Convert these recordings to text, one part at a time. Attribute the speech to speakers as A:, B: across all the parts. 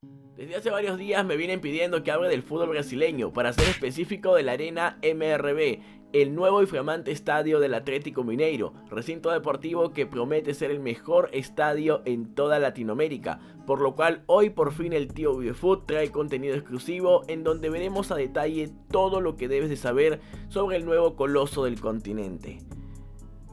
A: Desde hace varios días me vienen pidiendo que hable del fútbol brasileño, para ser específico de la Arena MRV, el nuevo y flamante estadio del Atlético Mineiro, recinto deportivo que promete ser el mejor estadio en toda Latinoamérica, por lo cual hoy por fin el tío Vivefood trae contenido exclusivo en donde veremos a detalle todo lo que debes de saber sobre el nuevo coloso del continente.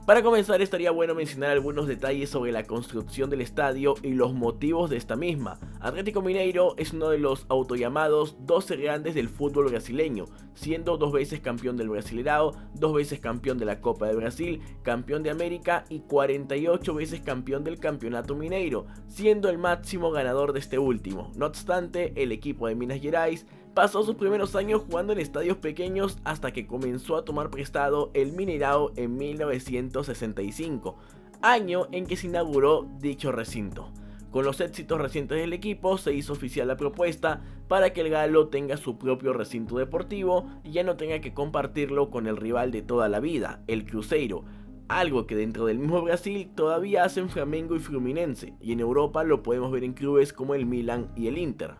A: Para comenzar, estaría bueno mencionar algunos detalles sobre la construcción del estadio y los motivos de esta misma. Atlético Mineiro es uno de los autollamados 12 grandes del fútbol brasileño, siendo 2 veces campeón del Brasileirao, 2 veces campeón de la Copa de Brasil, campeón de América y 48 veces campeón del Campeonato Mineiro, siendo el máximo ganador de este último. No obstante, el equipo de Minas Gerais pasó sus primeros años jugando en estadios pequeños hasta que comenzó a tomar prestado el Mineirao en 1965, año en que se inauguró dicho recinto. Con los éxitos recientes del equipo se hizo oficial la propuesta para que el Galo tenga su propio recinto deportivo y ya no tenga que compartirlo con el rival de toda la vida, el Cruzeiro, algo que dentro del mismo Brasil todavía hacen Flamengo y Fluminense, y en Europa lo podemos ver en clubes como el Milan y el Inter.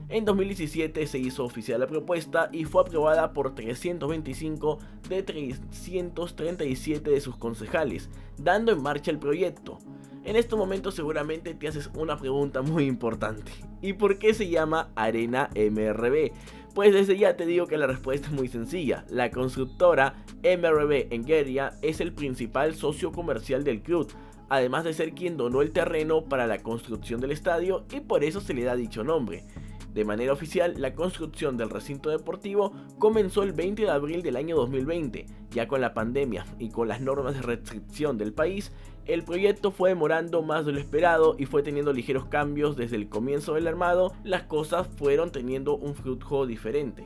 A: En 2017 se hizo oficial la propuesta y fue aprobada por 325 de 337 de sus concejales, dando en marcha el proyecto. En estos momentos seguramente te haces una pregunta muy importante: ¿y por qué se llama Arena MRV? Pues desde ya te digo que la respuesta es muy sencilla. La constructora MRV Engenharia es el principal socio comercial del club, además de ser quien donó el terreno para la construcción del estadio, y por eso se le da dicho nombre. De manera oficial, la construcción del recinto deportivo comenzó el 20 de abril del año 2020, ya con la pandemia y con las normas de restricción del país. El proyecto fue demorando más de lo esperado y fue teniendo ligeros cambios desde el comienzo del armado. Las cosas fueron teniendo un flujo diferente.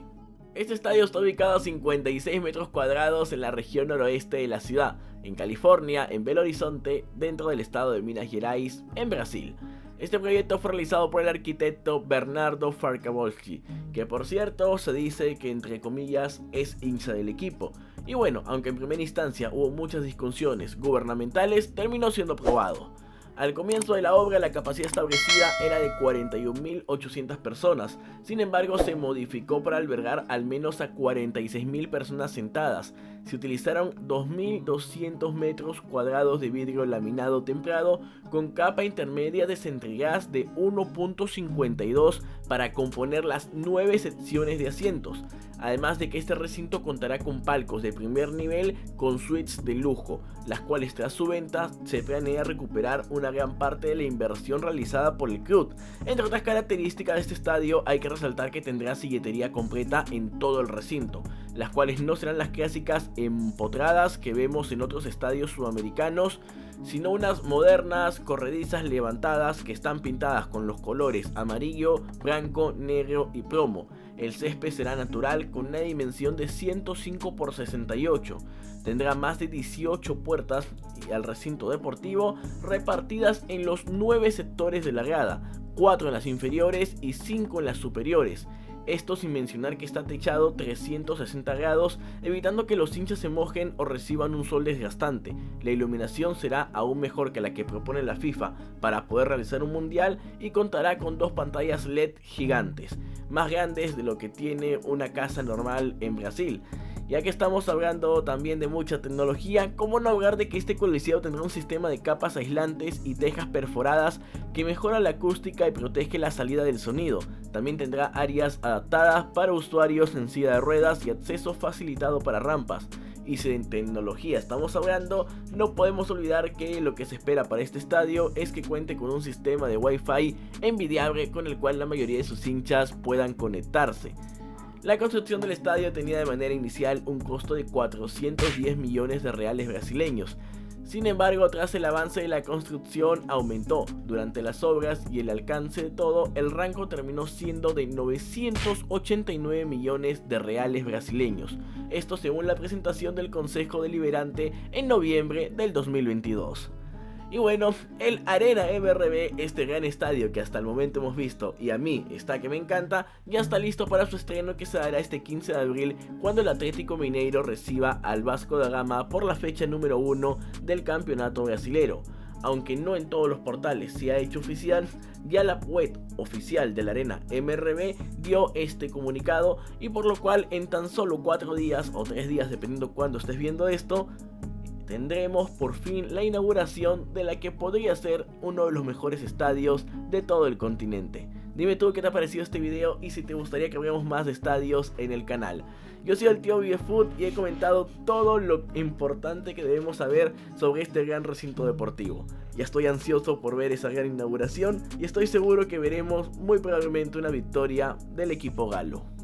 A: Este estadio está ubicado a 56 metros cuadrados en la región noroeste de la ciudad, en California, en Belo Horizonte, dentro del estado de Minas Gerais, en Brasil. Este proyecto fue realizado por el arquitecto Bernardo Farkabolski, que por cierto se dice que entre comillas es hincha del equipo. Y bueno, aunque en primera instancia hubo muchas discusiones gubernamentales, terminó siendo aprobado. Al comienzo de la obra la capacidad establecida era de 41.800 personas, sin embargo se modificó para albergar al menos a 46.000 personas sentadas. Se utilizaron 2.200 metros cuadrados de vidrio laminado templado con capa intermedia de centrigas de 1.52 para componer las 9 secciones de asientos. Además de que este recinto contará con palcos de primer nivel con suites de lujo, las cuales tras su venta se planea recuperar una gran parte de la inversión realizada por el club. Entre otras características de este estadio hay que resaltar que tendrá silletería completa en todo el recinto, las cuales no serán las clásicas empotradas que vemos en otros estadios sudamericanos, sino unas modernas corredizas levantadas que están pintadas con los colores amarillo, blanco, negro y plomo. El césped será natural con una dimensión de 105 por 68. Tendrá más de 18 puertas al recinto deportivo repartidas en los 9 sectores de la grada, 4 en las inferiores y 5 en las superiores. Esto sin mencionar que está techado 360 grados, evitando que los hinchas se mojen o reciban un sol desgastante. La iluminación será aún mejor que la que propone la FIFA para poder realizar un mundial y contará con 2 pantallas LED gigantes, más grandes de lo que tiene una casa normal en Brasil. Ya que estamos hablando también de mucha tecnología, ¿cómo no hablar de que este coliseo tendrá un sistema de capas aislantes y tejas perforadas que mejora la acústica y protege la salida del sonido? También tendrá áreas adaptadas para usuarios en silla de ruedas y acceso facilitado para rampas. Y si en tecnología estamos hablando, no podemos olvidar que lo que se espera para este estadio es que cuente con un sistema de Wi-Fi envidiable con el cual la mayoría de sus hinchas puedan conectarse. La construcción del estadio tenía de manera inicial un costo de 410 millones de reales brasileños. Sin embargo, tras el avance de la construcción aumentó durante las obras y el alcance de todo, el rango terminó siendo de 989 millones de reales brasileños. Esto según la presentación del Consejo Deliberante en noviembre del 2022. Y bueno, el Arena MRV, este gran estadio que hasta el momento hemos visto y a mí está que me encanta, ya está listo para su estreno, que se dará este 15 de abril cuando el Atlético Mineiro reciba al Vasco da Gama por la fecha número 1 del campeonato brasilero. aunque no en todos los portales se ha hecho oficial, ya la web oficial de la arena MRB dio este comunicado, y por lo cual en tan solo 4 días o 3 días, dependiendo cuándo estés viendo esto, tendremos por fin la inauguración de la que podría ser uno de los mejores estadios de todo el continente. Dime tú qué te ha parecido este video y si te gustaría que veamos más de estadios en el canal. Yo soy el tío ViveFood y he comentado todo lo importante que debemos saber sobre este gran recinto deportivo. Ya estoy ansioso por ver esa gran inauguración y estoy seguro que veremos muy probablemente una victoria del equipo galo.